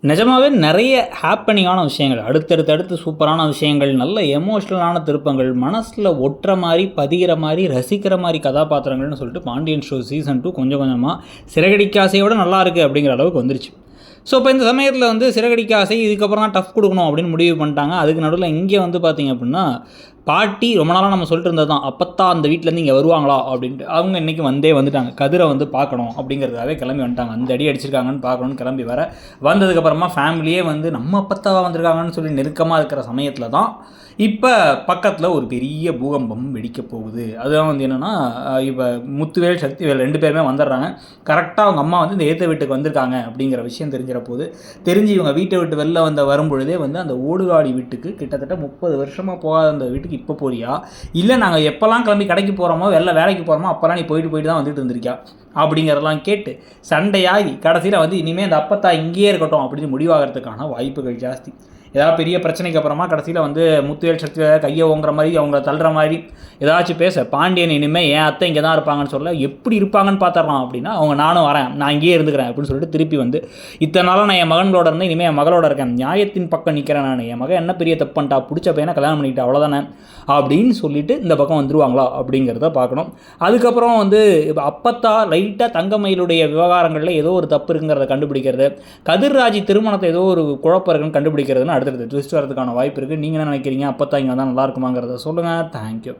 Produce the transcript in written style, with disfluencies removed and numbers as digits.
நிஜமாவே நிறைய ஹேப்பனிங்கான விஷயங்கள், அடுத்தடுத்து சூப்பரான விஷயங்கள், நல்ல எமோஷ்னலான திருப்பங்கள், மனசில் ஒட்டுற மாதிரி, பதிகிற மாதிரி, ரசிக்கிற மாதிரி கதாபாத்திரங்கள்னு சொல்லிட்டு பாண்டியன் ஷோ சீசன் 2 கொஞ்சம் கொஞ்சமாக சிறகடிக்க ஆசையோடு நல்லா இருக்குது அப்படிங்கிற அளவுக்கு வந்துருச்சு. ஸோ இப்போ இந்த சமயத்தில் வந்து சிறகடிக்க ஆசை இதுக்கப்புறம் தான் டஃப் கொடுக்கணும் அப்படின்னு முடிவு பண்ணிட்டாங்க. அதுக்கு நடுவில் இங்கே வந்து பார்த்திங்க அப்படின்னா பாட்டி ரொம்ப நாளாக நம்ம சொல்லிட்டு இருந்தது தான், அப்போத்தான் அந்த வீட்டிலேருந்து இங்கே வருவாங்களா அப்படின்ட்டு. அவங்க இன்றைக்கி வந்துட்டாங்க. கதிரை வந்து பார்க்கணும் அப்படிங்கிறதுக்காகவே கிளம்பி வந்துட்டாங்க. அந்த அடி அடிச்சிருக்காங்கன்னு பார்க்கணுன்னு கிளம்பி வந்ததுக்கப்புறமா ஃபேமிலியே வந்து நம்ம அப்பத்தாவாக வந்திருக்காங்கன்னு சொல்லி நெருக்கமாக இருக்கிற சமயத்தில் தான் இப்போ பக்கத்தில் ஒரு பெரிய பூகம்பம் வெடிக்க போகுது. அதுதான் வந்து என்னென்னா, இப்போ முத்துவேல் சக்திவேல் 2 பேருமே வந்துடுறாங்க. கரெக்டாக அவங்க அம்மா வந்து இந்த ஏற்ற வீட்டுக்கு வந்திருக்காங்க அப்படிங்கிற விஷயம் தெரிஞ்சு இவங்க வீட்டை விட்டு வெளில வரும்பொழுதே வந்து அந்த ஓடுகாடி வீட்டுக்கு கிட்டத்தட்ட 30 வருஷமாக போகாத அந்த வீட்டுக்கு இப்போ போறியா, இல்லை நாங்கள் எப்போல்லாம் கிளம்பி கடைக்கு போகிறோமோ வேலைக்கு போகிறோமோ அப்போல்லாம் நீ போயிட்டு தான் வந்துட்டு இருந்திருக்கியா அப்படிங்கிறதெல்லாம் கேட்டு சண்டையாகி கடைசியில் வந்து இனிமேல் அந்த அப்பத்தா இங்கேயே இருக்கட்டும் அப்படின்னு முடிவாகிறதுக்கான வாய்ப்புகள் ஜாஸ்தி. ஏதாவது பெரிய பிரச்சனைக்கு அப்புறமா கடைசியில் வந்து முத்துவேல் சக்தி கையை ஓங்குற மாதிரி அவங்கள தள்ளுற மாதிரி ஏதாச்சும் பேச, பாண்டியன் இனிமேல் என் அத்தை இங்கே தான் இருப்பாங்கன்னு சொல்ல, எப்படி இருப்பாங்கன்னு பார்த்துடலாம் அப்படின்னா அவங்க நானும் வரேன், நான் இங்கேயே இருந்துக்கிறேன் அப்படின்னு சொல்லிட்டு திருப்பி வந்து இத்தனை நாளாக நான் என் மகனோட இருந்தேன், இனிமேல் என் மகளோட இருக்கேன், நியாயத்தின் பக்கம் நிற்கிறேன், நான் என் மகன் என்ன பெரிய தப்பு பண்ணிட்டா, பிடிச்ச பையனை கல்யாணம் பண்ணிக்கிட்டா அவ்வளோதானே அப்படின்னு சொல்லிட்டு இந்த பக்கம் வந்துருவாங்களா அப்படிங்கிறத பார்க்கணும். அதுக்கப்புறம் வந்து இப்போ அப்பத்தா லைட்டாக தங்கமயிலுடைய விவகாரங்களில் ஏதோ ஒரு தப்பு இருக்குங்கிறத கண்டுபிடிக்கிறது, கதிர்ராஜி திருமணத்தை ஏதோ ஒரு குழப்பம் இருக்குன்னு கண்டுபிடிக்கிறதுன்னு அடுத்தடுத்து ட்விஸ்ட் வரதுக்கான வாய்ப்பு இருக்குது. நீங்கள் என்ன நினைக்கிறீங்க? அப்பத்தா இங்கே தான் நல்லா இருக்குமாங்கிறத சொல்லுங்கள். தேங்க்யூ.